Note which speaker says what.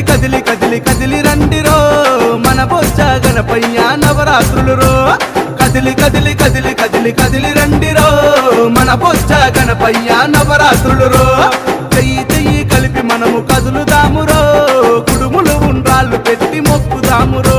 Speaker 1: కదిలి కదిలి కదిలి రండిరో మన బొజ్జ గణపయ్య నవరాత్రులు రో కదిలి కదిలి కదిలి కదిలి కదిలి రండిరో మన బొజ్జ గణపయ్య నవరాత్రులు రో చెయ్యి చెయ్యి కలిపి మనము కదులుదామురో కుడుములు ఉండ్రాళ్ళు పెట్టి మొక్కుదామురో